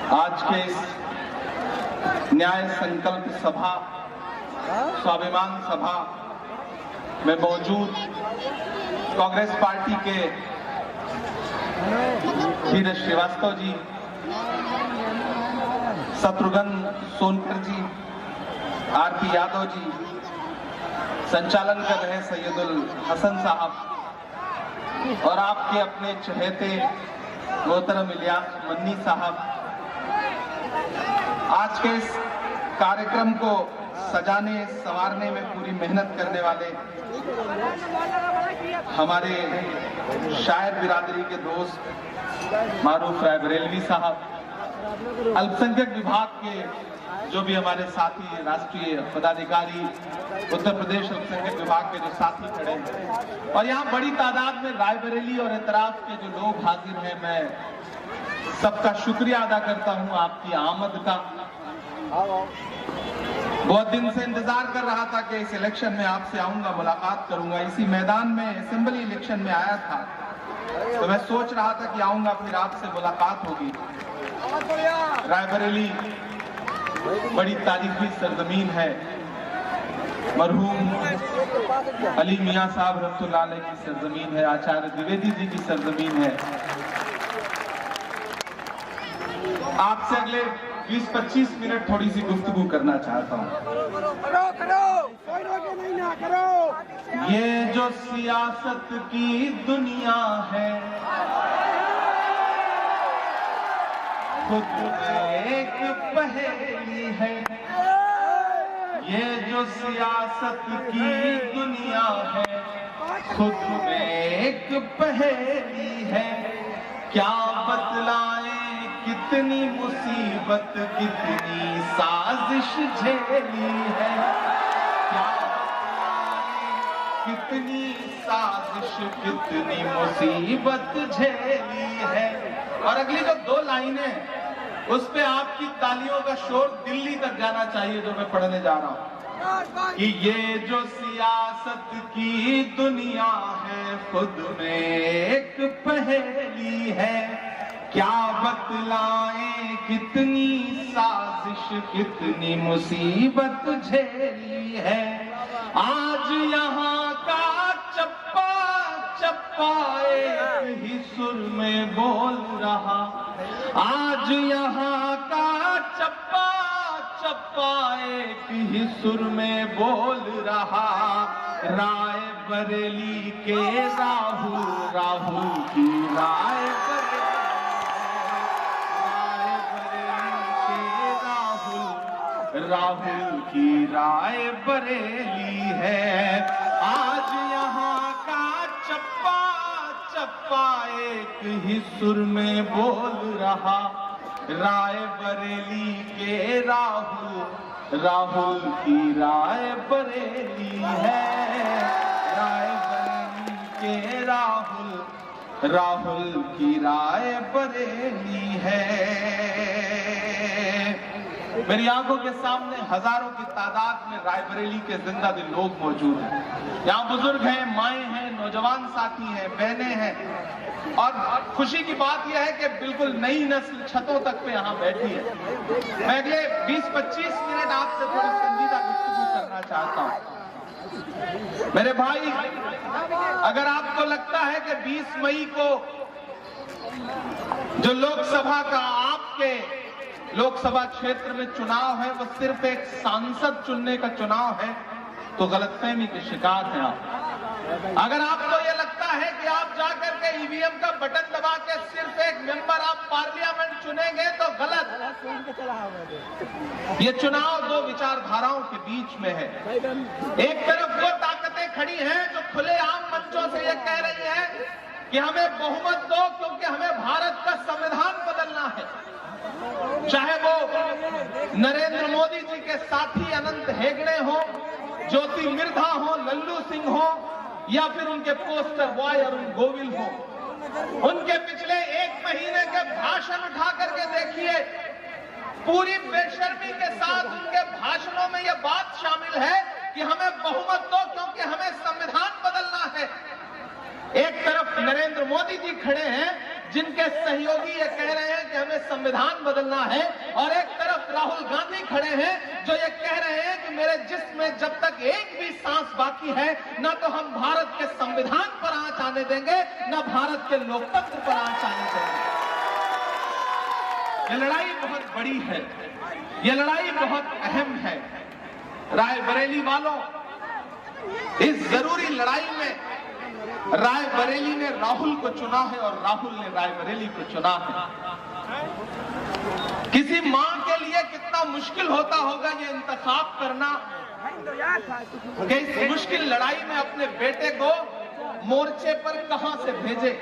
आज के इस न्याय संकल्प सभा, स्वाभिमान सभा में मौजूद कांग्रेस पार्टी के धीरज श्रीवास्तव जी, शत्रुघ्न सोनकर जी, आरपी यादव जी, संचालन कर रहे सैयदुल हसन साहब और आपके अपने चहेते मोहतरम इलियास मन्नी साहब, आज के इस कार्यक्रम को सजाने संवारने में पूरी मेहनत करने वाले हमारे शायर बिरादरी के दोस्त मारूफ रायबरेलवी साहब, अल्पसंख्यक विभाग के जो भी हमारे साथी राष्ट्रीय पदाधिकारी, उत्तर प्रदेश अल्पसंख्यक विभाग के जो साथी खड़े हैं और यहाँ बड़ी तादाद में रायबरेली और एतराफ के जो लोग हाजिर हैं, मैं सबका शुक्रिया अदा करता हूँ आपकी आमद का। बहुत दिन से इंतजार कर रहा था कि इस इलेक्शन में आपसे आऊंगा, मुलाकात करूंगा। इसी मैदान में असेंबली इलेक्शन में आया था तो मैं सोच रहा था कि आऊंगा, फिर आपसे मुलाकात होगी। रायबरेली बड़ी तारीखी सरजमीन है, मरहूम अली मियां साहब रहमतुल्लाह अलैह की सरजमीन है, आचार्य द्विवेदी जी की सरजमीन है। आपसे अगले 20-25 मिनट थोड़ी सी गुफ्तगू करना चाहता हूँ। ये जो सियासत की दुनिया है खुद एक पहेली है, ये जो सियासत की दुनिया है खुद एक पहेली है। क्या बतलाएं कितनी मुसीबत कितनी साजिश झेली है, क्या कितनी साजिश कितनी मुसीबत झेली है। और अगली जो दो लाइनें उस पे आपकी तालियों का शोर दिल्ली तक जाना चाहिए, जो मैं पढ़ने जा रहा हूं कि ये जो सियासत की दुनिया है खुद में एक पहेली है। क्या बतलाएं कितनी साजिश कितनी मुसीबत झेली है। आज यहाँ का चप्पा चप्पा एक ही सुर में बोल रहा, आज यहाँ का चप्पा चप्पा एक ही सुर में बोल रहा। रायबरेली के राहुल राहुल की रायबरेली राहुल की रायबरेली है। आज यहाँ का चप्पा चप्पा एक ही सुर में बोल रहा। रायबरेली के राहुल राहुल की रायबरेली है। रायबरेली के राहुल राहुल की रायबरेली है। मेरी आंखों के सामने हजारों की तादाद में रायबरेली के जिंदा दिल लोग मौजूद हैं। यहाँ बुजुर्ग हैं, माएं हैं, नौजवान साथी हैं, बहनें हैं और खुशी की बात यह है कि बिल्कुल नई नस्ल छतों तक पे यहाँ बैठी है। मैं अगले 20-25 मिनट आपसे थोड़ी संजीदा गुफ्तगू करना चाहता हूँ। मेरे भाई, अगर आपको लगता है कि 20 मई को जो लोकसभा का आपके लोकसभा क्षेत्र में चुनाव है वो सिर्फ एक सांसद चुनने का चुनाव है, तो गलतफहमी के शिकार हैं आप। अगर आपको यह लगता है कि आप जाकर के ईवीएम का बटन दबा के सिर्फ एक मेंबर आप पार्लियामेंट चुनेंगे तो गलत। ये चुनाव दो विचारधाराओं के बीच में है। एक तरफ वो ताकतें खड़ी हैं जो खुलेआम मंचों से ये कह रही हैं कि हमें बहुमत दो क्योंकि हमें भारत का संविधान बदलना है। चाहे वो नरेंद्र मोदी जी के साथी अनंत हेगड़े हो, ज्योति मिर्धा हो, लल्लू सिंह हो या फिर उनके पोस्टर बॉय अरुण गोविल हो, उनके पिछले 1 महीने के भाषण उठा करके देखिए। पूरी बेशर्मी के साथ उनके भाषणों में यह बात शामिल है कि हमें बहुमत दो क्योंकि हमें संविधान बदलना है। एक तरफ नरेंद्र मोदी जी खड़े हैं जिनके सहयोगी ये कह रहे हैं कि हमें संविधान बदलना है, और एक तरफ राहुल गांधी खड़े हैं जो ये कह रहे हैं कि मेरे जिस्म में जब तक एक भी सांस बाकी है, ना तो हम भारत के संविधान पर आंच आने देंगे, ना भारत के लोकतंत्र पर आंच आने देंगे। ये लड़ाई बहुत बड़ी है, ये लड़ाई बहुत अहम है। रायबरेली वालों, इस जरूरी लड़ाई में रायबरेली ने राहुल को चुना है और राहुल ने रायबरेली को चुना है। किसी मां के लिए कितना मुश्किल होता होगा ये इंतखाब करना कि इस मुश्किल लड़ाई में अपने बेटे को मोर्चे पर कहां से भेजे।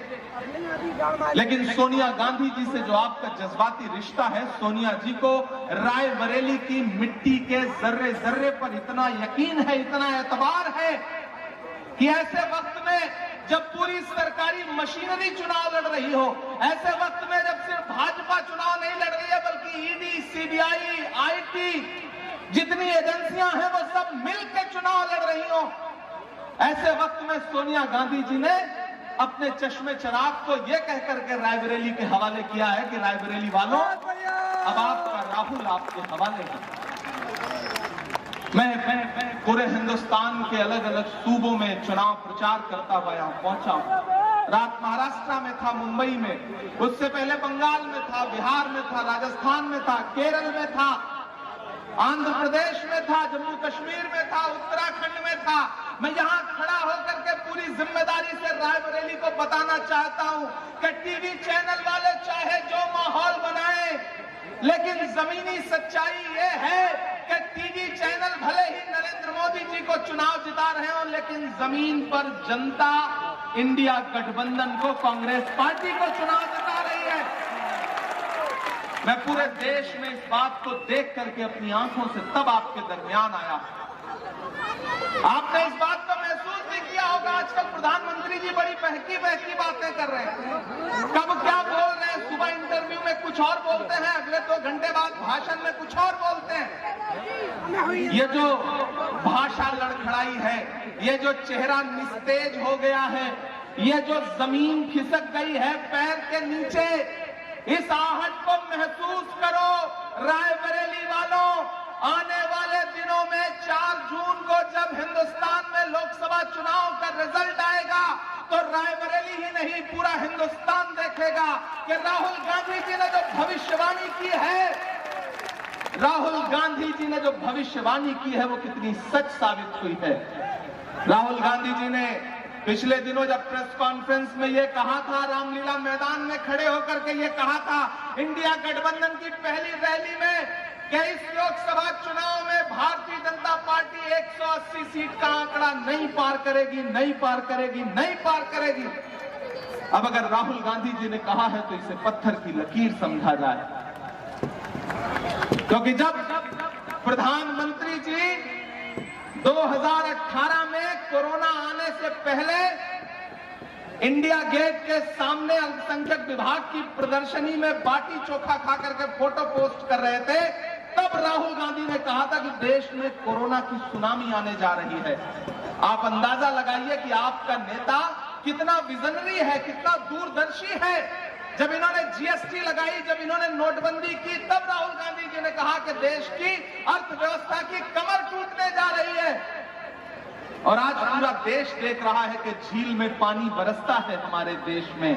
लेकिन सोनिया गांधी जी से जो आपका जज्बाती रिश्ता है, सोनिया जी को रायबरेली की मिट्टी के जर्रे जर्रे पर इतना यकीन है, इतना एतबार है कि ऐसे वक्त में जब पूरी सरकारी मशीनरी चुनाव लड़ रही हो, ऐसे वक्त में जब सिर्फ भाजपा चुनाव नहीं लड़ रही है बल्कि ईडी, सीबीआई, आईटी जितनी एजेंसियां हैं वो सब मिलकर चुनाव लड़ रही हो, ऐसे वक्त में सोनिया गांधी जी ने अपने चश्मे चराग को यह कहकर के रायबरेली के हवाले किया है कि रायबरेली वालों, अब आपका राहुल आपके हवाले है। मैं पूरे हिंदुस्तान के अलग अलग सूबों में चुनाव प्रचार करता हुआ यहां पहुंचा हूं। रात महाराष्ट्र में था, मुंबई में, उससे पहले बंगाल में था, बिहार में था, राजस्थान में था, केरल में था, आंध्र प्रदेश में था, जम्मू कश्मीर में था, उत्तराखंड में था। मैं यहां खड़ा होकर के पूरी जिम्मेदारी से रायबरेली को बताना चाहता हूं कि टीवी चैनल वाले चाहे जो माहौल बनाए, लेकिन जमीनी सच्चाई ये है कि टीवी चैनल भले ही नरेंद्र मोदी जी को चुनाव जिता रहे हो, लेकिन जमीन पर जनता इंडिया गठबंधन को, कांग्रेस पार्टी को चुनाव जिता रही है। मैं पूरे देश में इस बात को देख करके अपनी आंखों से तब आपके दरमियान आया। आपने इस बात को महसूस भी किया होगा, आजकल प्रधानमंत्री जी बड़ी बहकी बहकी बातें कर रहे हैं, कब क्या बोल रहे हैं, सुबह इंटरव्यू में कुछ और बोलते हैं, अगले 2 घंटे बाद भाषण में कुछ और बोलते हैं। ये जो भाषा लड़खड़ाई है, ये जो चेहरा निस्तेज हो गया है, ये जो जमीन खिसक गई है पैर के नीचे, इस आहट को महसूस करो रायबरेली वालों। आने वाले दिनों में 4 जून को जब हिंदुस्तान में लोकसभा चुनाव का रिजल्ट आएगा तो रायबरेली ही नहीं पूरा हिंदुस्तान देखेगा कि राहुल गांधी जी ने जो भविष्यवाणी की है, राहुल गांधी जी ने जो भविष्यवाणी की है वो कितनी सच साबित हुई है। राहुल गांधी जी ने पिछले दिनों जब प्रेस कॉन्फ्रेंस में ये कहा था, रामलीला मैदान में खड़े होकर के ये कहा था इंडिया गठबंधन की पहली रैली में कि इस लोकसभा चुनाव में भारतीय जनता पार्टी 180 सीट का आंकड़ा नहीं पार करेगी, नहीं पार करेगी, नहीं पार करेगी। अब अगर राहुल गांधी जी ने कहा है तो इसे पत्थर की लकीर समझा जाए, क्योंकि जब प्रधानमंत्री जी 2018 में कोरोना आने से पहले इंडिया गेट के सामने अल्पसंख्यक विभाग की प्रदर्शनी में बाटी चोखा खा करके फोटो पोस्ट कर रहे थे, तब राहुल गांधी ने कहा था कि देश में कोरोना की सुनामी आने जा रही है। आप अंदाजा लगाइए कि आपका नेता कितना विजनरी है, कितना दूरदर्शी है। जब इन्होंने जीएसटी लगाई, जब इन्होंने नोटबंदी की, तब राहुल गांधी जी ने कहा कि देश की अर्थव्यवस्था की कमर टूटने जा रही है। और आज पूरा देश देख रहा है कि झील में पानी बरसता है हमारे देश में,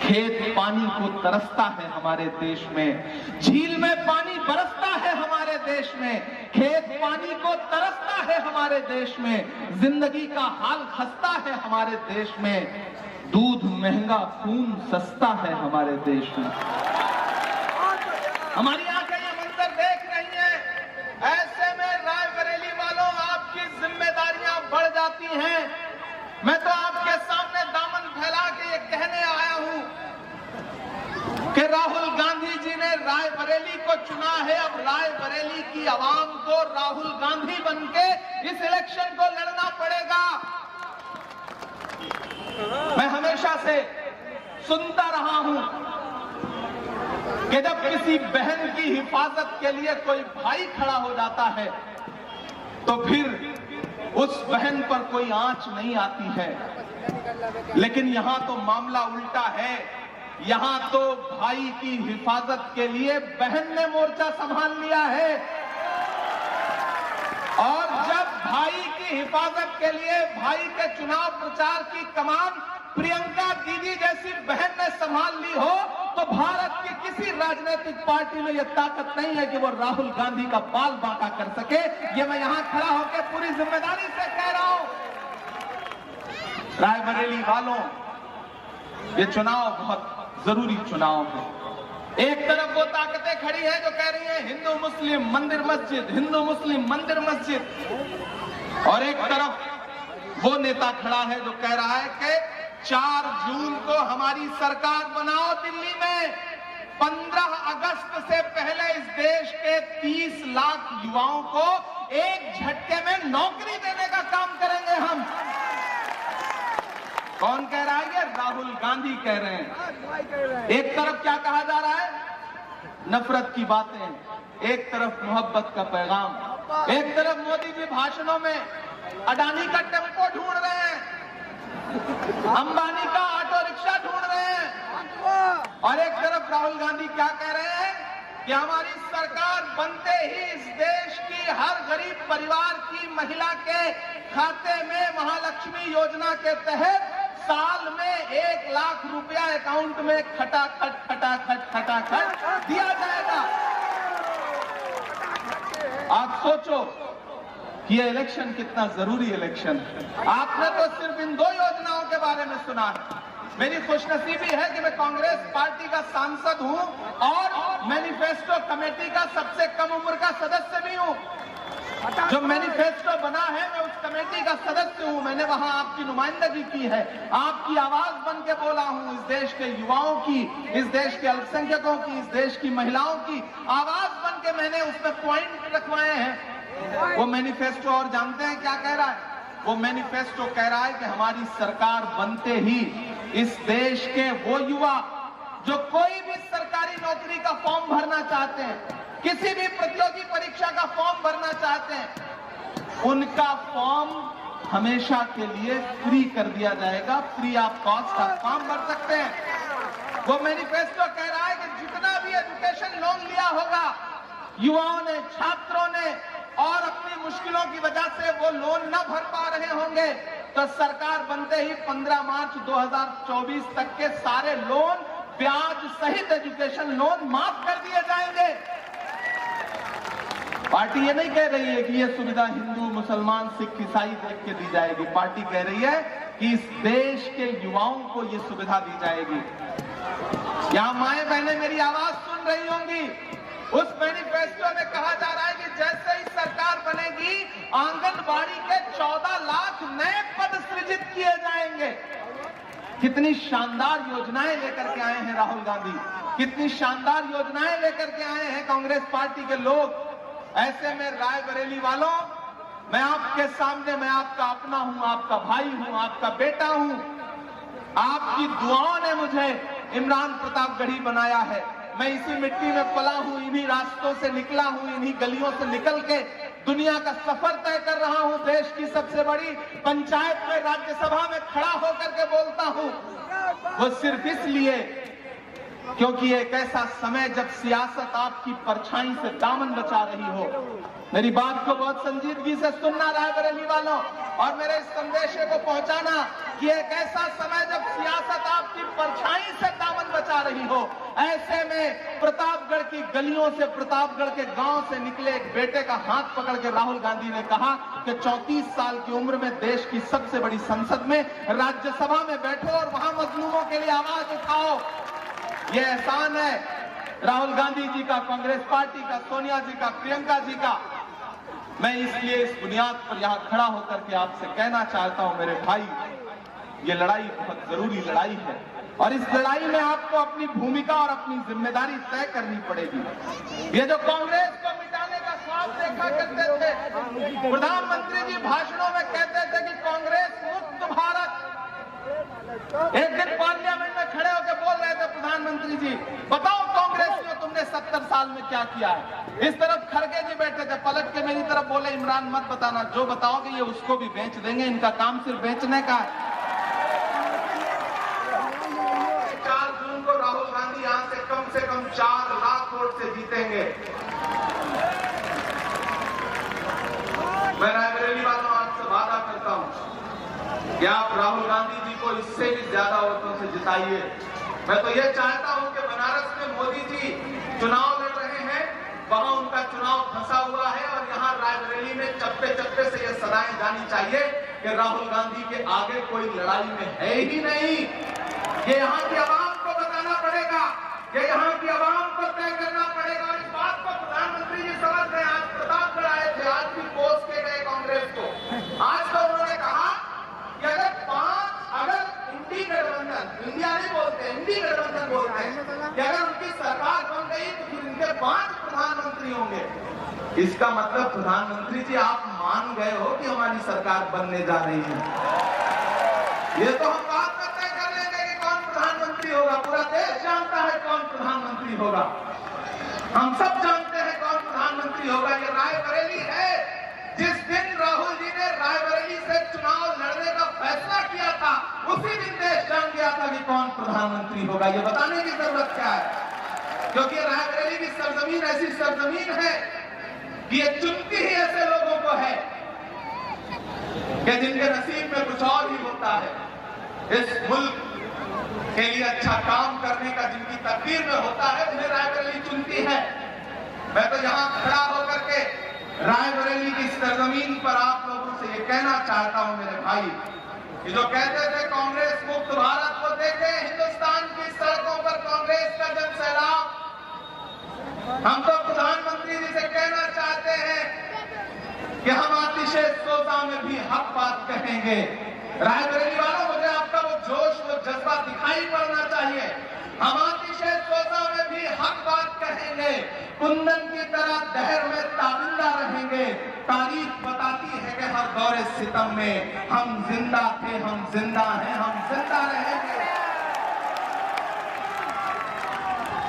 खेत पानी को तरसता है हमारे देश में, झील में पानी बरसता है हमारे देश में, खेत पानी को तरसता है हमारे देश में, जिंदगी का हाल खस्ता है हमारे देश में, दूध महंगा खून सस्ता है हमारे देश में। हमारी आंखें ये मंजर देख रही हैं। ऐसे में रायबरेली वालों आपकी जिम्मेदारियां बढ़ जाती हैं। मैं तो आपके सामने दामन फैला के ये कहने आया हूं कि राहुल गांधी जी ने रायबरेली को चुना है। अब रायबरेली की आवाम को राहुल गांधी बनके इस इलेक्शन को लड़ना पड़ेगा। मैं हमेशा से सुनता रहा हूं कि जब किसी बहन की हिफाजत के लिए कोई भाई खड़ा हो जाता है तो फिर उस बहन पर कोई आंच नहीं आती है। लेकिन यहां तो मामला उल्टा है। यहां तो भाई की हिफाजत के लिए बहन ने मोर्चा संभाल लिया है, और जब भाई की हिफाजत के लिए भाई के चुनाव प्रचार की कमान प्रियंका दीदी जैसी बहन ने संभाल ली हो, तो भारत की किसी राजनीतिक पार्टी में यह ताकत नहीं है कि वो राहुल गांधी का बाल बांका कर सके। ये मैं यहां खड़ा होकर पूरी जिम्मेदारी से कह रहा हूं। रायबरेली वालों, ये चुनाव बहुत जरूरी चुनाव है। एक तरफ वो ताकतें खड़ी हैं जो कह रही हैं हिंदू मुस्लिम मंदिर मस्जिद, हिंदू मुस्लिम मंदिर मस्जिद, और एक तरफ वो नेता खड़ा है जो कह रहा है कि 4 जून को हमारी सरकार बनाओ दिल्ली में, 15 अगस्त से पहले इस देश के 30 लाख युवाओं को एक झटके में नौकरी देने का काम करेंगे हम। कौन कह रहा है? ये राहुल गांधी कह रहे हैं। एक तरफ क्या कहा जा रहा है? नफरत की बातें, एक तरफ मोहब्बत का पैगाम, एक तरफ मोदी जी भाषणों में अडानी का टेम्पो ढूंढ रहे हैं, अंबानी का ऑटो रिक्शा ढूंढ रहे हैं, और एक तरफ राहुल गांधी क्या कह रहे हैं कि हमारी सरकार बनते ही इस देश की हर गरीब परिवार की महिला के खाते में महालक्ष्मी योजना के तहत साल में 1 लाख रुपया अकाउंट में खटाखट दिया जाएगा। आप सोचो कि ये इलेक्शन कितना जरूरी इलेक्शन है। आपने तो सिर्फ इन 2 योजनाओं के बारे में सुना है। मेरी खुशनसीबी है कि मैं कांग्रेस पार्टी का सांसद हूं और मैनिफेस्टो कमेटी का सबसे कम उम्र का सदस्य भी हूं। जो मैनिफेस्टो बना है मैं उस कमेटी का सदस्य हूं। मैंने वहां आपकी नुमाइंदगी की है, आपकी आवाज बन के बोला हूं। इस देश के युवाओं की, इस देश के अल्पसंख्यकों की, इस देश की महिलाओं की आवाज बन के मैंने उसमें पॉइंट रखवाए हैं। वो मैनिफेस्टो और जानते हैं क्या कह रहा है? वो मैनिफेस्टो कह रहा है कि हमारी सरकार बनते ही इस देश के वो युवा जो कोई भी सरकारी नौकरी का फॉर्म भरना चाहते हैं, किसी भी प्रतियोगी परीक्षा का फॉर्म भरना चाहते हैं, उनका फॉर्म हमेशा के लिए फ्री कर दिया जाएगा। फ्री ऑफ कॉस्ट आप फॉर्म भर सकते हैं। वो मैनिफेस्टो कह रहा है कि जितना भी एजुकेशन लोन लिया होगा युवाओं ने, छात्रों ने, और अपनी मुश्किलों की वजह से वो लोन न भर पा रहे होंगे, तो सरकार बनते ही 15 मार्च 2024 तक के सारे लोन, ब्याज सहित एजुकेशन लोन माफ कर दिए जाएंगे। पार्टी ये नहीं कह रही है कि ये सुविधा हिंदू, मुसलमान, सिख, ईसाई देख के दी जाएगी। पार्टी कह रही है कि इस देश के युवाओं को ये सुविधा दी जाएगी। यहां माएं बहनें मेरी आवाज सुन रही होंगी। उस मैनिफेस्टो में कहा जा रहा है कि जैसे ही सरकार बनेगी आंगनबाड़ी के 14 लाख नए पद सृजित किए जाएंगे। कितनी शानदार योजनाएं लेकर के आए हैं राहुल गांधी, कितनी शानदार योजनाएं लेकर के आए हैं कांग्रेस पार्टी के लोग। ऐसे में रायबरेली वालों, मैं आपके सामने, मैं आपका अपना हूं, आपका भाई हूं, आपका बेटा हूं। आपकी दुआओं ने मुझे इमरान प्रतापगढ़ी बनाया है। मैं इसी मिट्टी में पला हूं, इन्हीं रास्तों से निकला हूं, इन्हीं गलियों से निकल के दुनिया का सफर तय कर रहा हूं। देश की सबसे बड़ी पंचायत में, राज्यसभा में खड़ा होकर के बोलता हूं। वो सिर्फ इसलिए क्योंकि एक ऐसा समय जब सियासत आपकी परछाई से दामन बचा रही हो। मेरी बात को बहुत संजीदगी से सुनना रायबरेली वालों, और मेरे इस संदेशे को पहुंचाना कि एक ऐसा समय जब सियासत आपकी परछाई से दामन बचा रही हो, ऐसे में प्रतापगढ़ की गलियों से, प्रतापगढ़ के गांव से निकले एक बेटे का हाथ पकड़ के राहुल गांधी ने कहा कि 34 साल की उम्र में देश की सबसे बड़ी संसद में, राज्यसभा में बैठो और वहां मजलूमों के लिए आवाज उठाओ। ये एहसान है राहुल गांधी जी का, कांग्रेस पार्टी का, सोनिया जी का, प्रियंका जी का। मैं इसलिए इस बुनियाद पर यहां खड़ा होकर के आपसे कहना चाहता हूं मेरे भाई, ये लड़ाई बहुत जरूरी लड़ाई है, और इस लड़ाई में आपको अपनी भूमिका और अपनी जिम्मेदारी तय करनी पड़ेगी। ये जो कांग्रेस को मिटाने का ख्वाब देखा करते थे, प्रधानमंत्री जी भाषणों में कहते थे कि कांग्रेस मुक्त भारत। एक दिन पार्लियामेंट में खड़े होकर बोल रहे थे प्रधानमंत्री जी, बताओ कांग्रेसियों तुमने 70 साल में क्या किया है। इस तरफ खड़गे जी बैठे थे, पलट के मेरी तरफ बोले इमरान मत बताना, जो बताओगे ये उसको भी बेच देंगे, इनका काम सिर्फ बेचने का है। 4 जून को राहुल 4 लाख वोट से जीतेंगे। मैं रायबरेली वालों आपसे वादा करता हूं कि आप राहुल गांधी जी को इससे भी ज्यादा वोटों से जिताइए। मैं तो ये चाहता हूं कि बनारस में मोदी जी चुनाव लड़ रहे हैं, वहां उनका चुनाव फंसा हुआ है और यहाँ रायबरेली में चप्पे चप्पे से ये सदाएं जानी चाहिए कि राहुल गांधी के आगे कोई लड़ाई में है ही नहीं। ये यहाँ की आवाम को बताना पड़ेगा, ये यहाँ की आवाम को तय करना पड़ेगा। और इस बात को प्रधानमंत्री जी समझ गए। आज प्रतापगढ़ आए थे, आज भी पोस्ट के गए कांग्रेस को। आज तो उन्होंने कहा कि अगर इंडी गठबंधन, इंडिया नहीं बोलते, इंडी गठबंधन बोलते हैं, कि अगर उनकी सरकार बन गई तो फिर इनके 5 प्रधानमंत्री होंगे। इसका मतलब प्रधानमंत्री जी आप मान गए हो कि हमारी सरकार बनने जा रही है। ये तो हम बात में तय कर लेंगे कि कौन प्रधानमंत्री होगा। पूरा देश जानता है कौन प्रधानमंत्री होगा, हम सब जानते हैं कौन प्रधानमंत्री होगा। ये रायबरेली है। जिस दिन राहुल जी ने रायबरेली से चुनाव लड़ने का फैसला किया था, उसी दिन देश जान गया था कि कौन प्रधानमंत्री होगा। ये बताने की जरूरत क्या है, क्योंकि रायबरेली की सरजमीन ऐसी सरजमीन है कि ये चुनती ही ऐसे लोगों को है कि जिनके नसीब में कुछ और ही होता है। इस मुल्क के लिए अच्छा काम करने का जिनकी तकदीर में होता है, उन्हें रायबरेली चुनती है। मैं तो यहाँ खड़ा होकर के रायबरेली की सरजमीन पर आप लोगों से ये कहना चाहता हूं मेरे भाई, कि जो कहते थे कांग्रेस मुक्त भारत को देखे, हिंदुस्तान की सड़कों पर कांग्रेस का जन सैलाब, हम तो प्रधानमंत्री जी से कहना चाहते हैं कि हम आतिशे सोजा में भी हक बात कहेंगे। रायबरेली वालों, मुझे आपका वो जोश, वो जज्बा दिखाई पड़ना चाहिए। हम आतिशे सोजा में भी हक बात कहेंगे, कुंदन की तरह दहर में ताबिंदा रहेंगे। तारीख बताती है कि हर दौरे सितम में हम जिंदा थे, हम जिंदा हैं, हम जिंदा रहेंगे।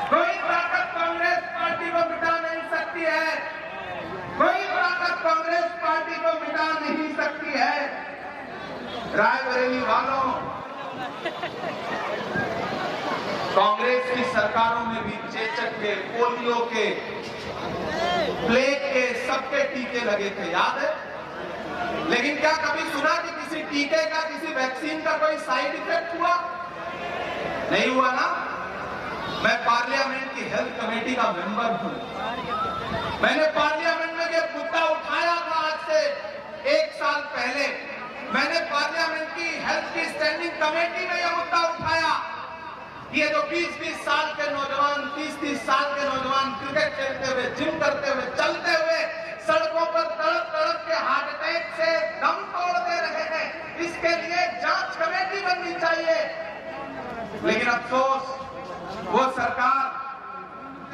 कोई ताकत कांग्रेस पार्टी को मिटा नहीं सकती है, कोई ताकत कांग्रेस पार्टी को मिटा नहीं सकती है। रायबरेली वालों, कांग्रेस की सरकारों में भी चेचक के, पोलियो के, प्लेग के, सबके टीके लगे थे, याद है? लेकिन क्या कभी सुना कि किसी टीके का, किसी वैक्सीन का कोई साइड इफेक्ट हुआ? नहीं हुआ ना। मैं पार्लियामेंट की हेल्थ कमेटी का मेंबर हूं। मैंने पार्लियामेंट में यह मुद्दा उठाया था। आज से 1 साल पहले मैंने पार्लियामेंट की हेल्थ की स्टैंडिंग कमेटी में यह मुद्दा उठाया। ये जो 20-20 साल के नौजवान, 30-30 साल के नौजवान क्रिकेट खेलते हुए, जिम करते हुए, चलते हुए सड़कों पर तड़प तड़प के हार्ट अटैक से दम तोड़ दे रहे हैं, इसके लिए जांच कमेटी बननी चाहिए। लेकिन अफसोस, वो सरकार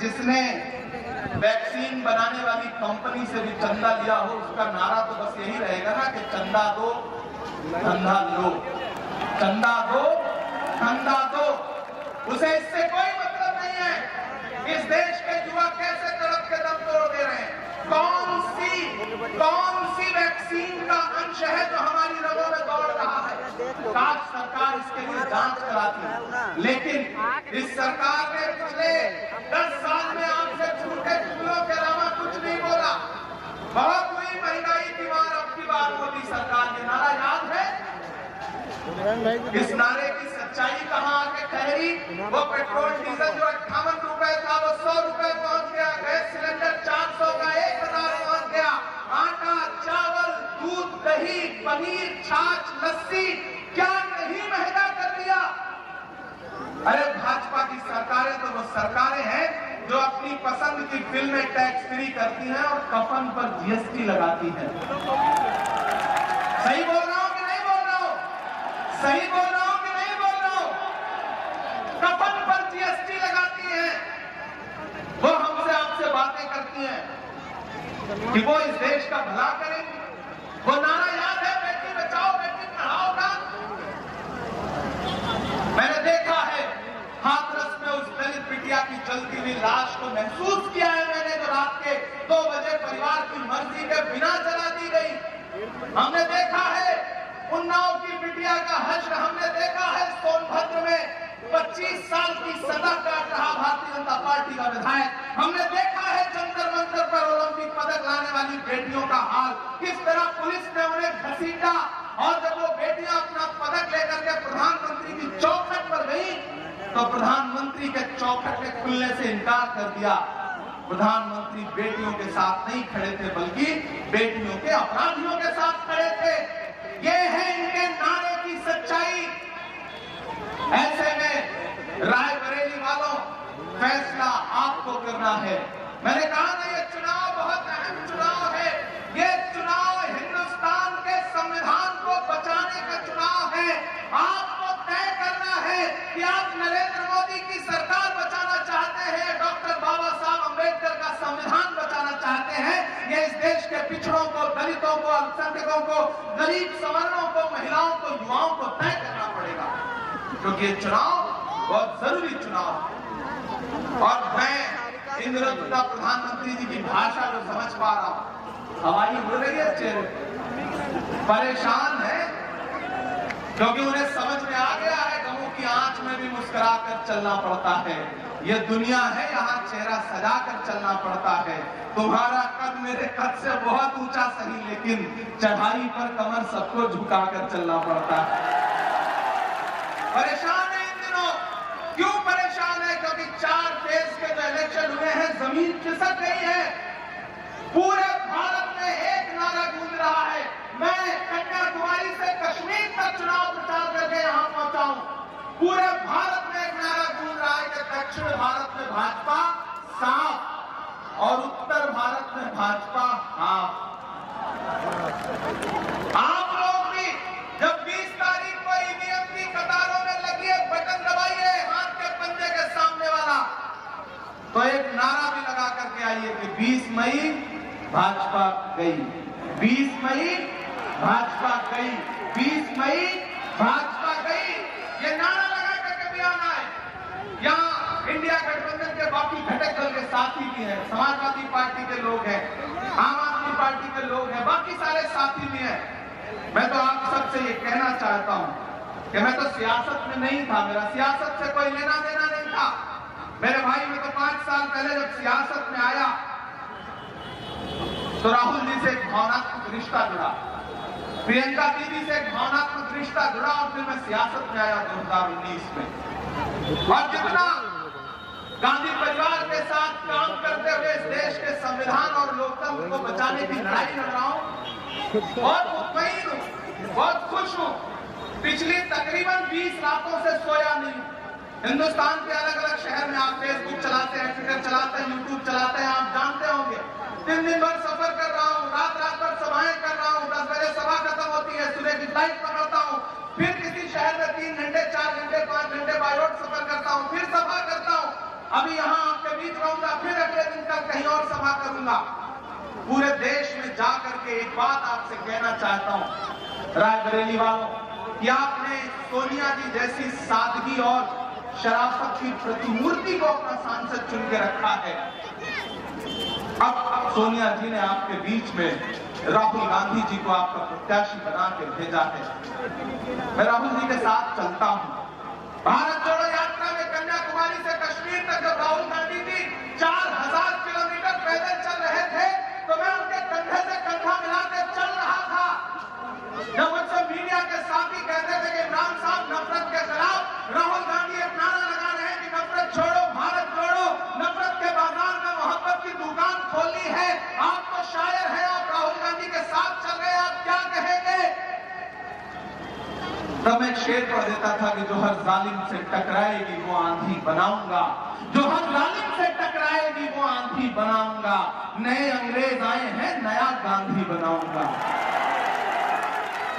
जिसने वैक्सीन बनाने वाली कंपनी से भी चंदा लिया हो, उसका नारा तो बस यही रहेगा ना कि चंदा दो धंधा लो, चंदा दो धंधा दो। उसे इससे कोई मतलब नहीं है इस देश के युवा कैसे तड़प के दम तोड़ दे रहे हैं। कौन सी वैक्सीन का अंश है जो हमारी रगों में दौड़ रहा है। काश सरकार इसके लिए जांच कराती, लेकिन इस सरकार ने पिछले 10 साल में आपसे झूठे जुमलों के अलावा कुछ नहीं बोला। बहुत हुई महंगाई की मार, अब की बार मोदी सरकार ने नारा याद है? इस नारे की सच्चाई कहां आके ठहरी? वो पेट्रोल डीजल जो 58 रुपए था वो 100 रुपए पहुंच गया। गैस सिलेंडर 400 का 1000 पहुंच गया। आटा, चावल, दूध, दही, पनीर, छाछ, लस्सी क्या नहीं महंगा कर दिया। अरे भाजपा की सरकारें तो वो सरकारें हैं जो अपनी पसंद की फिल्में टैक्स फ्री करती हैं और कफन पर जीएसटी लगाती हैं। सही बोल रहा हूं कि नहीं बोल रहा हूं? सही बोल रहा हूं कि नहीं बोल रहा हूं? कफन पर जीएसटी लगाती हैं, वो हमसे आपसे बातें करती हैं कि वो इस देश का भला करेंगे। वो नारा याद है, बेटी बचाओ बेटी पढ़ाओ का? मैंने देखा है हाथरस में उस दलित बिटिया की जलती हुई लाश को महसूस किया है मैंने, जो रात के 2 बजे परिवार की मर्जी के बिना जला दी गई। हमने देखा है उन्नाव की बिटिया का हश्र, हमने देखा है सोनभद्र में 25 साल की सजा काट रहा भारतीय जनता पार्टी का विधायक। हमने देखा है जंतर मंतर पर ओलंपिक पदक लाने वाली बेटियों का हाल, किस तरह पुलिस ने उन्हें घसीटा, और जब वो बेटियां अपना पदक लेकर के प्रधानमंत्री की चौखट पर गई तो प्रधानमंत्री के चौखट के खुलने से इनकार कर दिया। प्रधानमंत्री बेटियों के साथ नहीं खड़े थे, बल्कि बेटियों के अपराधियों के साथ खड़े थे। ये है इनके नारे की सच्चाई। ऐसे में रायबरेली वालों, फैसला आपको करना है। मैंने कहा ना, ये चुनाव बहुत अहम चुनाव है। ये चुनाव हिंदुस्तान के संविधान को बचाने का चुनाव है। आपको तय करना है कि आप नरेंद्र मोदी की सरकार बचाना चाहते हैं, डॉक्टर बाबा साहब अम्बेडकर का संविधान बचाना चाहते हैं। ये इस देश के पिछड़ों को, दलितों को, अल्पसंख्यकों को, गरीब सवर्णों को, महिलाओं को, युवाओं को तय करना पड़ेगा, क्योंकि ये चुनाव बहुत जरूरी चुनाव है। और मैं इन दिनों प्रधानमंत्री जी की भाषा को समझ पा रहा हूं। हवाई उड़ रही है चेहरे, परेशान है, क्योंकि उन्हें समझ में आ गया है गमों की आंच में भी मुस्कुरा कर चलना पड़ता है। ये दुनिया है, यहाँ चेहरा सजा कर चलना पड़ता है। तुम्हारा कद मेरे कद से बहुत ऊंचा सही, लेकिन चढ़ाई पर कमर सबको झुका कर चलना पड़ता है। परेशान है इन दिनों। क्यों परेशान है? क्योंकि 4 फेज के जो इलेक्शन हुए हैं, जमीन खिसक गई है। पूरे भारत में एक नारा गूंज रहा है। मैं कन्याकुमारी से कश्मीर तक चुनाव प्रचार करके यहां पहुंचा हूं। पूरे भारत में एक नारा गूंज रहा है कि दक्षिण भारत में भाजपा साफ और उत्तर भारत में भाजपा हाफ। आप लोग भी जब 20 तारीख को ईवीएम की कतारों में लगी एक बटन दबाइए, हाथ के पंजे के सामने वाला, तो एक नारा भी लगा करके आइए कि 20 मई भाजपा गई, 20 मई भाजपा गई, 20 मई भाजपा गई। ये नारा लगा करके भी आना है। यहाँ इंडिया गठबंधन के बाकी घटक दल के साथी भी हैं, समाजवादी पार्टी के लोग हैं, आम आदमी पार्टी के लोग हैं, बाकी सारे साथी भी हैं। मैं तो आप सबसे ये कहना चाहता हूं कि मैं तो सियासत में नहीं था, मेरा सियासत से कोई लेना देना नहीं था। मेरे भाई, मैं तो 5 साल पहले जब सियासत में आया तो राहुल जी से एक भावनात्मक रिश्ता जुड़ा, प्रियंका दीदी से एक भावनात्मक रिश्ता जुड़ा, और फिर मैं सियासत में आया 2019 में। और जितना गांधी परिवार के साथ काम करते हुए इस देश के संविधान और लोकतंत्र को बचाने की लड़ाई लड़ रहा हूं, बहुत मुतमईन हूं, बहुत खुश हूं। पिछली तकरीबन 20 रातों से सोया नहीं। हिंदुस्तान के अलग अलग शहर में आप फेसबुक चलाते हैं, ट्विटर चलाते हैं, यूट्यूब चलाते हैं, आप जानते होंगे। 3 दिन भर सफर कर रहा हूँ, रात रात भर सभाएं कर रहा हूँ। 10 बजे सभा खत्म होती है, सुबह की फ्लाइट पकड़ता हूँ, फिर किसी शहर में 3 घंटे, 4 घंटे, 5 घंटे बाय रोड सफर करता हूँ, फिर सभा करता हूँ। अभी यहाँ आपके बीच रहूंगा, फिर अगले दिन कल कहीं और सभा करूंगा। पूरे देश में जाकर के एक बात आपसे कहना चाहता हूँ, रायबरेली वालों, कि आपने सोनिया जी जैसी सादगी और शराफत की प्रतिमूर्ति को अपना सांसद चुन के रखा है। अब सोनिया जी ने आपके बीच में राहुल गांधी जी को आपका प्रत्याशी बना के भेजा है। मैं राहुल जी के साथ चलता हूं। भारत जोड़ो यात्रा में कन्याकुमारी से कश्मीर तक जब राहुल गांधी जी 4000 किलोमीटर पैदल चल रहे थे, तो मैं उनके कंधे से कंधा मिलाकर चल रहा था। जब मुझसे मीडिया के साथी कहते थे कि इमरान साहब नफरत के खिलाफ, राहुल गांधी एक नारा लगा रहे हैं कि नफरत छोड़ो, भारत जोड़ो, नफरत के बाजार में मोहब्बत की दुकान खोली है। आप तो शायर हैं, आप राहुल गांधी के साथ चल रहे हैं, आप क्या कहेंगे? तब मैं शेर पढ़ देता था कि जो हर जालिम से टकराएगी वो आंधी बनाऊंगा, जो हर जालिम से टकराएगी वो आंधी बनाऊंगा। नए अंग्रेज आए हैं, नया गांधी बनाऊंगा।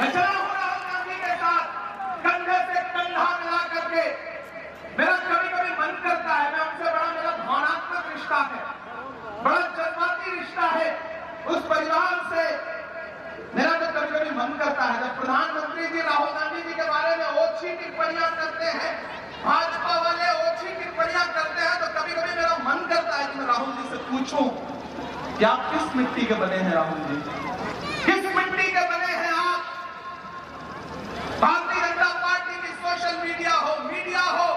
मैं चला हूं राहुल गांधी के साथ, कंधे से कंधा मिला करके। मेरा कभी कभी मन करता है, मैं उनसे बड़ा मेरा भावनात्मक रिश्ता है, बड़ा जज्बाती रिश्ता है। उस परिवार से मेरा तो कभी कभी मन करता है, जब प्रधानमंत्री जी राहुल गांधी जी के बारे में ओछी टिप्पणियां करते हैं, भाजपा वाले ओछी टिप्पणियां करते हैं, तो कभी कभी मेरा मन करता है कि मैं राहुल जी से पूछूं कि आप किस मिट्टी के बने हैं? राहुल जी किस मिट्टी के बने हैं आप? भारतीय जनता पार्टी की सोशल मीडिया हो,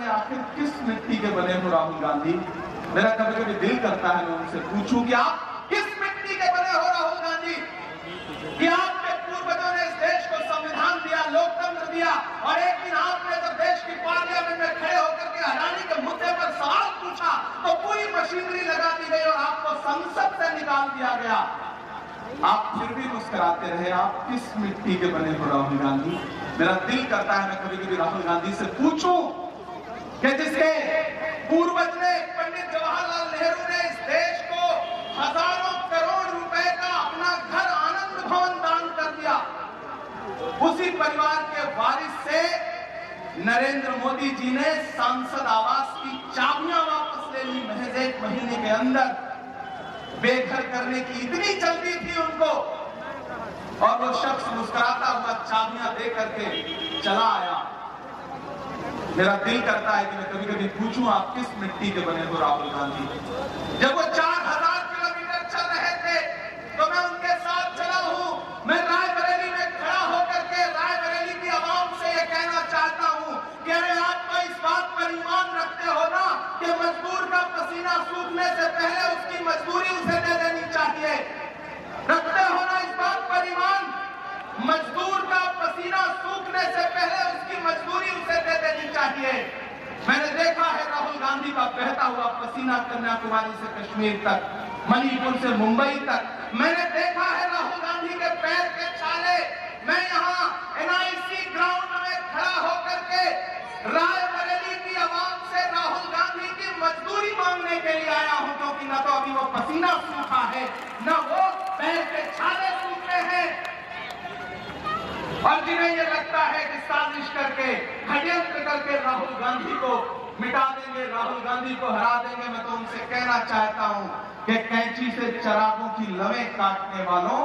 रहे, आखिर किस मिट्टी के बने हो राहुल गांधी? मेरा कभी कभी दिल करता है मैं उनसे पूछूं कि आप किस मिट्टी के बने हो राहुल गांधी? कि आपके पूर्वजों ने इस देश को संविधान दिया, लोकतंत्र दिया, और एक दिन आपने जब देश की पार्लियामेंट में खड़े होकर के अडानी के मुद्दे पर सवाल पूछा तो पूरी मशीनरी लगा दी गई और आपको संसद से निकाल दिया गया। आप फिर भी मुस्कुराते रहे। आप किस मिट्टी के बने हो राहुल गांधी? मेरा दिल करता है मैं कभी कभी राहुल गांधी से पूछूं कि जिसके पूर्वज ने, पंडित जवाहरलाल नेहरू ने इस देश को हजारों करोड़ रुपए का अपना घर आनंद भवन दान कर दिया, उसी परिवार के वारिस से नरेंद्र मोदी जी ने सांसद आवास की चाबियां वापस ले ली महज 1 महीने के अंदर। बेघर करने की इतनी जल्दी थी उनको, और वो शख्स मुस्कुराता हुआ चाबियां दे करके चला आया। मेरा दिल करता है कि मैं कभी कभी पूछूं आप किस मिट्टी के बने हो राहुल गांधी? जब वो 4000 किलोमीटर चल रहे थे तो मैं उनके साथ चला हूं। मैं रायबरेली में खड़ा होकर के रायबरेली की आवाम से यह कहना चाहता हूं कि अरे आप तो इस बात पर ईमान रखते हो ना कि मजदूर का पसीना सूखने से पहले उसकी मजदूरी उसे दे देनी चाहिए। रखते हो ना इस बात पर ईमान? मजदूर का पसीना सूखने से पहले उसकी मजदूरी उसे दे देनी चाहिए। मैंने देखा है राहुल गांधी का बहता हुआ पसीना कन्याकुमारी से कश्मीर तक, मणिपुर से मुंबई तक। मैंने देखा है राहुल गांधी के पैर के छाले। मैं यहाँ NIC ग्राउंड में खड़ा होकर के रायबरेली की आवाम से राहुल गांधी की मजदूरी मांगने के लिए आया हूं, क्योंकि न तो अभी वो पसीना सूखा है, न वो पैर के छाले सूखे हैं। और जिन्हें ये लगता है कि साजिश करके, षड्यंत्र करके राहुल गांधी को मिटा देंगे, राहुल गांधी को हरा देंगे, मैं तो उनसे कहना चाहता हूं कि कैंची से चिरागों की लवें काटने वालों,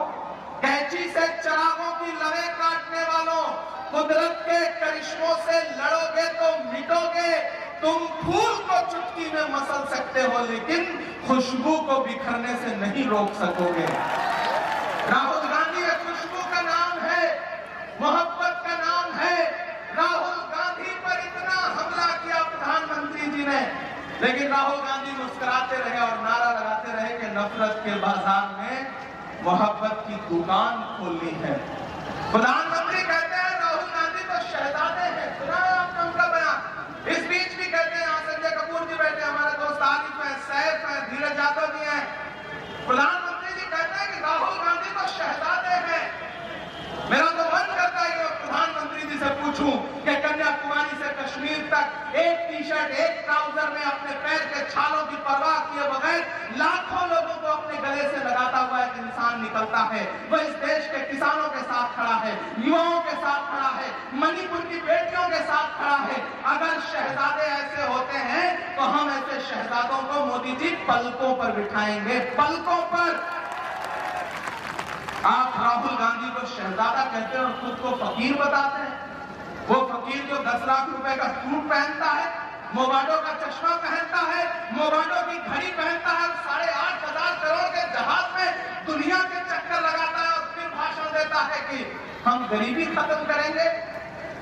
कैंची से चिरागों की लवें काटने वालों, कुदरत के करिश्मों से लड़ोगे तो मिटोगे। तुम फूल को चुटकी में मसल सकते हो, लेकिन खुशबू को बिखरने से नहीं रोक सकोगे। राहुल गांधी एक खुशबू का नाम है, मोहब्बत का नाम है। राहुल गांधी पर इतना हमला किया प्रधानमंत्री जी ने, लेकिन राहुल गांधी मुस्कुराते रहे और नारा लगाते रहे कि नफरत के बाजार में मोहब्बत की दुकान खोलनी है। प्रधानमंत्री कहते हैं राहुल गांधी तो शहजादे हैं, सुना है आपने उनका बयान? इस बीच भी कहते हैं, यहाँ संजय कपूर जी बैठे, हमारे दोस्त आरिफ है, सैफ है, धीरज यादव जी हैं। प्रधानमंत्री जी कहते हैं कि राहुल गांधी तो शहजादे हैं। मेरा तो मन करता है कि प्रधानमंत्री जी से पूछूं कि कन्याकुमारी से कश्मीर तक एक टी-शर्ट, एक ट्राउजर में अपने पैर के छालों की परवाह किए बगैर लाखों लोगों को अपने गले से लगाता हुआ एक इंसान निकलता है। वह इस देश के किसानों के साथ खड़ा है, युवाओं के साथ खड़ा है, मणिपुर की बेटियों के साथ खड़ा है। अगर शहजादे ऐसे होते हैं तो हम ऐसे शहजादों को मोदी जी पलकों पर बिठाएंगे, पलकों पर। आप राहुल गांधी को शहजादा कहते हैं और खुद को फकीर बताते हैं। वो फकीर जो 10 लाख रुपए का सूट पहनता है, मोबाडो का चश्मा पहनता है, मोबाडो की घड़ी पहनता है, 8,500 करोड़ के जहाज में दुनिया के चक्कर लगाता है और फिर भाषण देता है कि हम गरीबी खत्म करेंगे।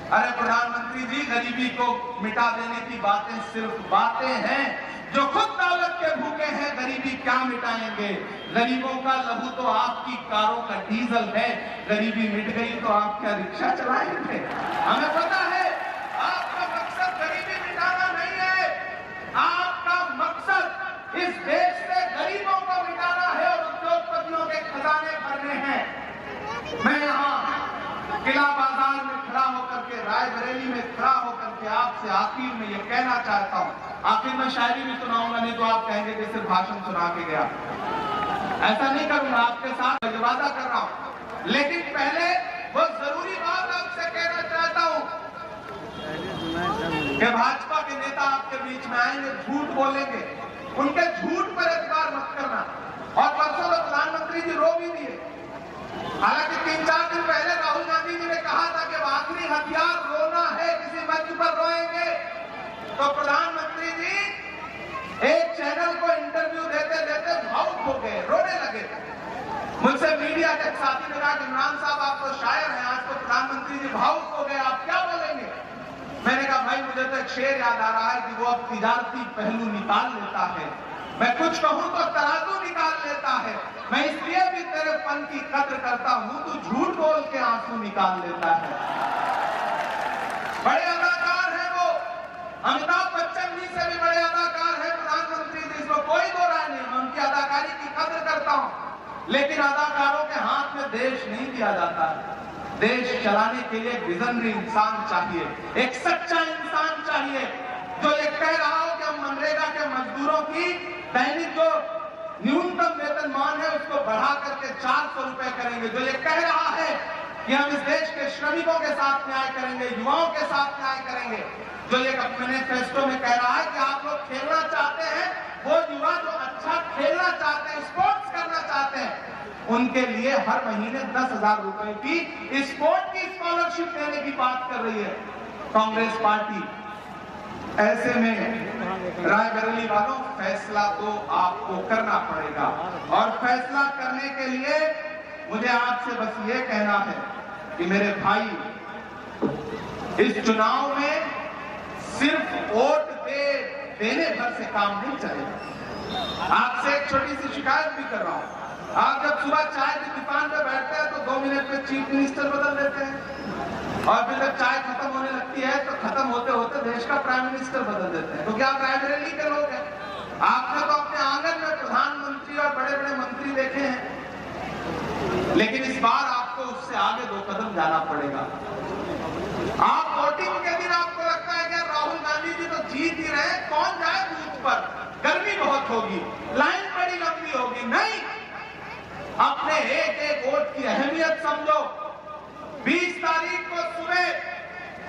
अरे प्रधानमंत्री जी, गरीबी को मिटा देने की बातें सिर्फ बातें हैं। जो खुद दौलत के भूखे हैं, गरीबी क्या मिटाएंगे? गरीबों का लहू तो आपकी कारों का डीजल है। गरीबी मिट गई तो आप क्या रिक्शा चलाएंगे? हमें पता है आपका मकसद गरीबी मिटाना नहीं है। आपका मकसद इस देश से गरीबों को मिटाना है और उद्योगपतियों के खजाने भरने हैं। मैं यहाँ किला बाजार में खड़ा होकर के, रायबरेली में खड़ा होकर के आपसे आखिर में ये कहना चाहता हूँ, आखिर में शायरी भी सुनाऊंगा, नहीं तो आप कहेंगे कि सिर्फ भाषण सुना के गया। ऐसा नहीं करूंगा, आपके साथ वादा कर रहा हूं। लेकिन पहले वो जरूरी बात आपसे कहना चाहता हूं कि भाजपा के नेता आपके बीच में आएंगे, झूठ बोलेंगे, उनके झूठ पर एतबार मत करना। और परसों तो प्रधानमंत्री जी रो भी दिए। हालांकि 3-4 दिन पहले राहुल गांधी जी ने कहा था कि आखिरी हथियार रोना है, किसी मंच पर रोएंगे। तो प्रधानमंत्री जी एक चैनल को इंटरव्यू देते देते भावुक हो गए, रोने लगे। मुझसे मीडिया के साथी ने कहा कि इमरान साहब आप तो शायर हैं, आज तो प्रधानमंत्री जी भावुक हो गए, आप क्या बोलेंगे? मैंने कहा भाई मुझे तो एक शेर याद आ रहा है कि वो अब तिजारती पहलू निकाल लेता है, मैं कुछ कहूं तो तराजू निकाल लेता है, मैं इसलिए भी तेरे फन की कद्र करता हूं, तू झूठ बोल के आंसू निकाल लेता है। बड़े अदाकार हैं वो, अमिताभ बच्चन जी से भी बड़े अदाकार हैं प्रधानमंत्री जी, इसमें कोई दो राय नहीं, मैं उनकी अदाकारी की कद्र करता हूं, लेकिन अदाकारों के हाथ में देश नहीं दिया जाता है। देश चलाने के लिए विजनरी इंसान चाहिए, एक सच्चा इंसान चाहिए, जो ये कह रहा हो कि हम मनरेगा के मजदूरों की दैनिक जो न्यूनतम वेतनमान है उसको बढ़ा करके 400 रुपए करेंगे, जो ये कह रहा है कि हम इस देश के श्रमिकों के साथ न्याय करेंगे, युवाओं के साथ न्याय करेंगे, जो ये मैनिफेस्टो में कह रहा है कि आप लोग खेलना चाहते हैं, वो युवा जो अच्छा खेलना चाहते हैं, स्पोर्ट्स करना चाहते हैं, उनके लिए हर महीने 10,000 रुपए की स्पोर्ट की स्कॉलरशिप देने की बात कर रही है कांग्रेस पार्टी। ऐसे में रायबरेली वालों, फैसला तो आपको करना पड़ेगा, और फैसला करने के लिए मुझे आपसे बस ये कहना है कि मेरे भाई, इस चुनाव में सिर्फ वोट देने भर से काम नहीं चलेगा। आपसे एक छोटी सी शिकायत भी कर रहा हूं, आप जब सुबह चाय की दुकान पे बैठते हैं तो 2 मिनट में चीफ मिनिस्टर बदल देते हैं, और फिर जब चाय खत्म होने लगती है तो खत्म होते होते देश का प्राइम मिनिस्टर बदल देते हैं। तो क्या आप रायबरेली के लोग हैं? आपने तो अपने आंगन में प्रधानमंत्री और बड़े बड़े मंत्री देखे हैं, लेकिन इस बार आपको उससे आगे 2 कदम जाना पड़ेगा। आप वोटिंग के दिन आपको लगता है कि राहुल गांधी जी तो जीत ही रहे, कौन जाए बूथ पर, गर्मी बहुत होगी, लाइन बड़ी लंबी होगी। नहीं, अपने एक एक वोट की अहमियत समझो। 20 तारीख को सुबह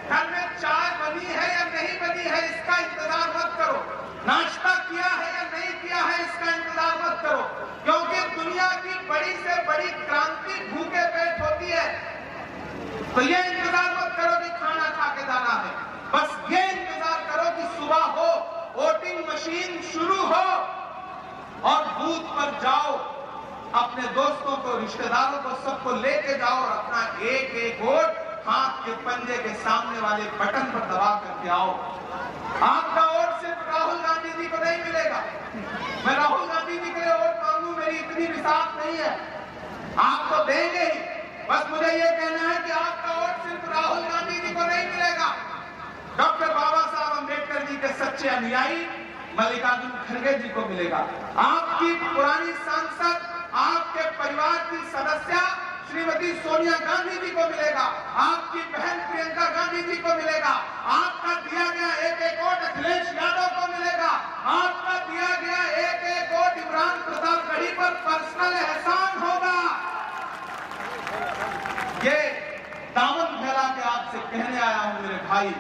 घर में चाय बनी है या नहीं बनी है इसका इंतजार मत करो, नाश्ता किया है या नहीं किया है इसका इंतजार मत करो, क्योंकि दुनिया की बड़ी से बड़ी क्रांति भूखे पेट होती है। तो ये इंतजार मत करो कि खाना खा के जाना है, बस ये इंतजार करो कि सुबह हो, वोटिंग मशीन शुरू हो और बूथ पर जाओ, अपने दोस्तों को, रिश्तेदारों को, सबको लेके जाओ और अपना एक एक वोट हाथ के पंजे के सामने वाले बटन पर दबा करके आओ। आपका वोट सिर्फ राहुल गांधी जी को नहीं मिलेगा। मैं राहुल गांधी जी के लिए वोट मांगू, मेरी इतनी विश्वास नहीं है, आप तो देंगे ही। बस मुझे ये कहना है कि आपका वोट सिर्फ राहुल गांधी जी को नहीं मिलेगा, डॉक्टर बाबा साहब अम्बेडकर जी के सच्चे अनुयायी मल्लिकार्जुन खड़गे जी को मिलेगा, आपकी पुरानी सांसद, आपके परिवार की सदस्य श्रीमती सोनिया गांधी जी को मिलेगा, आपकी बहन प्रियंका गांधी जी को मिलेगा, आपका दिया गया एक एक वोट अखिलेश यादव को मिलेगा, आपका दिया गया एक एक वोट इमरान प्रतापगढ़ी पर पर्सनल एहसान होगा। ये दामन फैला के आपसे कहने आया हूं मेरे भाई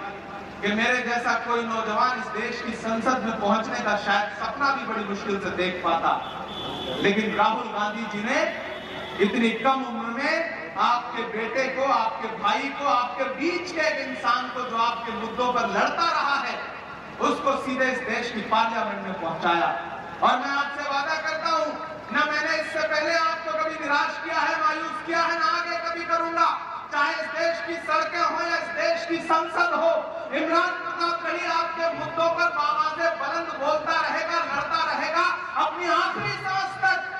कि मेरे जैसा कोई नौजवान इस देश की संसद में पहुंचने का शायद सपना भी बड़ी मुश्किल से देख पाता, लेकिन राहुल गांधी जी ने इतनी कम उम्र में आपके बेटे को, आपके भाई को, आपके बीच के एक इंसान को जो आपके मुद्दों पर लड़ता रहा है, उसको सीधे इस देश की पार्लियामेंट में पहुंचाया। और मैं आपसे वादा करता हूं, न मैंने इससे पहले आपको कभी निराश किया है, मायूस किया है, न आगे कभी करूंगा। चाहे इस देश की सड़कें हो या इस देश की संसद हो, इमरान प्रतापगढ़ी आपके मुद्दों पर आवाजें बुलंद बोलता रहेगा, लड़ता रहेगा अपनी आखिरी सांस तक,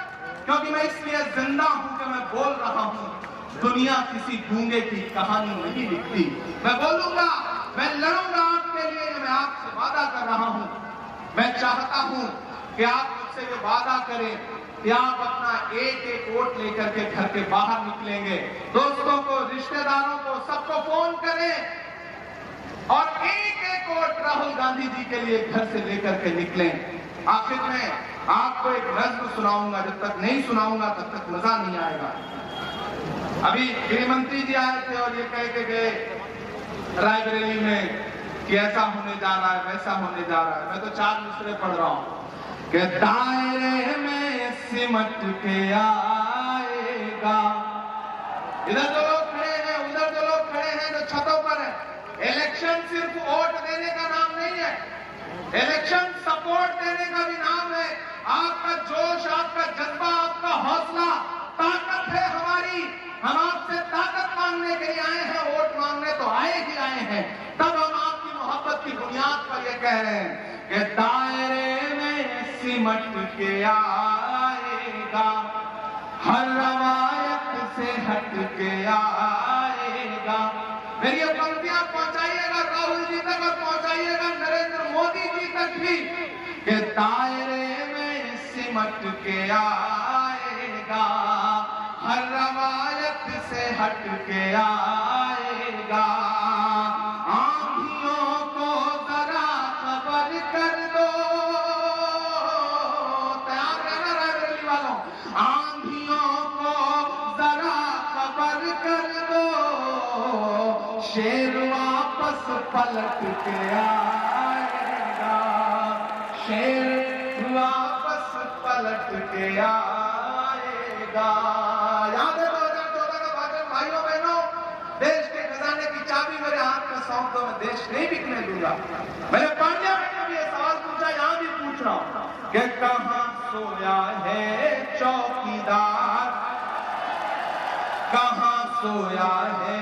क्योंकि मैं इसलिए जिंदा हूं कि मैं बोल रहा हूं, दुनिया किसी गूंगे की कहानी नहीं लिखती। मैं बोलूंगा, मैं लड़ूंगा आपके लिए, मैं आपसे वादा कर रहा हूं। मैं चाहता हूं कि आप मुझसे ये वादा करें कि आप अपना एक एक वोट लेकर के घर के बाहर निकलेंगे, दोस्तों को, रिश्तेदारों को, सबको फोन करें और एक एक वोट राहुल गांधी जी के लिए घर से लेकर के निकलें। आखिर में आपको एक नज्म सुनाऊंगा, जब तक नहीं सुनाऊंगा तब तक मजा नहीं आएगा। अभी गृह मंत्री जी आए थे और ये कह के गए रायबरेली में कि ऐसा होने जा रहा है, वैसा होने जा रहा है। मैं तो 4 मिसरे पढ़ रहा हूं कि दायरे में सिमट के आएगा। इधर जो लोग खड़े हैं, उधर जो लोग खड़े हैं, जो छतों पर है, इलेक्शन सिर्फ वोट देने का नाम नहीं है, इलेक्शन सपोर्ट देने का भी नाम है। आपका जोश, आपका जज्बा, आपका हौसला ताकत है हमारी। हम आपसे ताकत मांगने के लिए आए हैं, वोट मांगने तो आए ही आए हैं। तब हम आपकी मोहब्बत की बुनियाद पर ये कह रहे हैं कि दायरे में सिमट के आएगा, हर रवायत से हट के आएगा। मेरी ये पंक्तियां पहुंचाइएगा राहुल जी तक और पहुंचाइएगा नरेंद्र मोदी जी तक भी कि दायरे में सिमट के आएगा, हर रवायत से हट के आएगा। आंधियों को जरा खबर कर दो, तैयार रहना रायबरेली वालों, आंधियों को जरा खबर कर दो, शेर वापस पलट के आएगा, शेर वापस पलट के आएगा। याद है 2014 का भाषण भाइयों बहनों, देश के खजाने की चाबी मेरे हाथ में सौंप दो, मैं देश नहीं बिकने दूंगा। मैंने पार्लियामेंट में भी ये सवाल पूछा, यहां भी पूछ रहा हूं कि कहां सोया है चौकीदार, कहां सोया है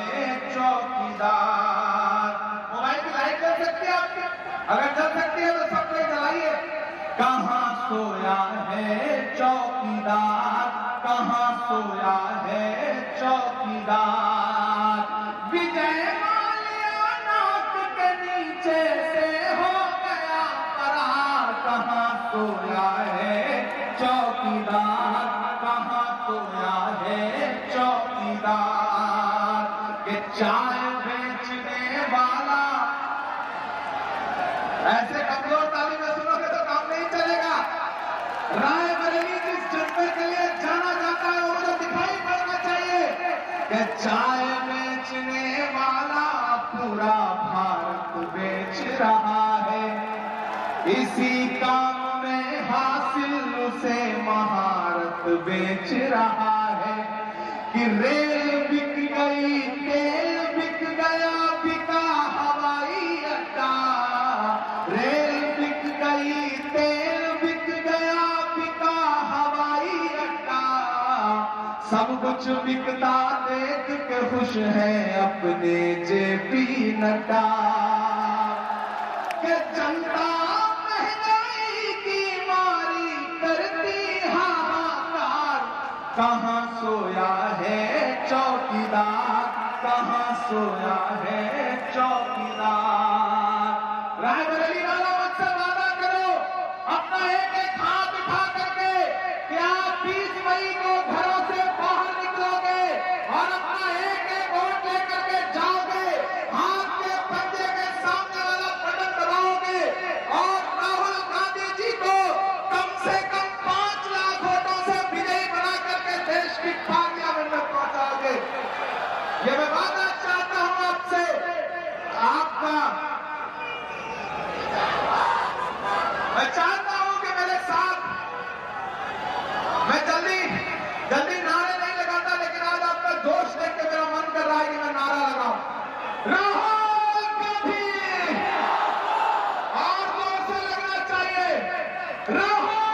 चौकीदार। मोबाइल की लाइट जल सकती है आपकी, अगर जल सकती है तो सब कोई जलाइए। कहां सोया है चौकीदार, कहां सोया है चौकीदार। विजय माल्या नाक के नीचे से हो गया फरार, कहां सोया है चौकीदार, कहां सोया है चौकीदार। के चाय बेचने वाला, ऐसे कमजोर ताली में सुनोगे तो काम नहीं चलेगा। रायबरेली जिस जज्बे के लिए जाना जाता है वो मुझे दिखाई पड़ना चाहिए कि चाय बेचने वाला पूरा भारत बेच रहा है, इसी काम में हासिल उसे महारत बेच रहा है। कि रेल बिक गई, तेल बिक गया, बिका हवाई अड्डा, रेल बिक गई, तेल बिक गया, बिका हवाई अड्डा। सब कुछ बिकता देख के खुश है अपने जेपी नड्डा। कि जनता महंगाई की मारी करती हाहाकार, कहां सोया है चौकीदार, कहां सोया है चौकीदार। रायबरेली वाला मुझसे वादा करो, अपना एक एक हाथ उठा करके कि आप 20 मई को घरों से बाहर निकलोगे और अपना एक एक वोट लेकर के जाओगे, हाथ के पंजे के सामने वाला बटन दबाओगे और राहुल गांधी जी को कम से कम 5 लाख वोटों से विजयी बना करके देश की पार्लियामेंट में पहुंचाओगे। ये मैं वादा चाहता हूं आपसे, आपका मैं चाहता हूं कि मेरे साथ, मैं जल्दी नारे नहीं लगाता, लेकिन आज आपका जोश देख के मेरा मन कर रहा है कि मैं नारा लगाऊं। राहुल गांधी, और जोर से लगना चाहिए, राहुल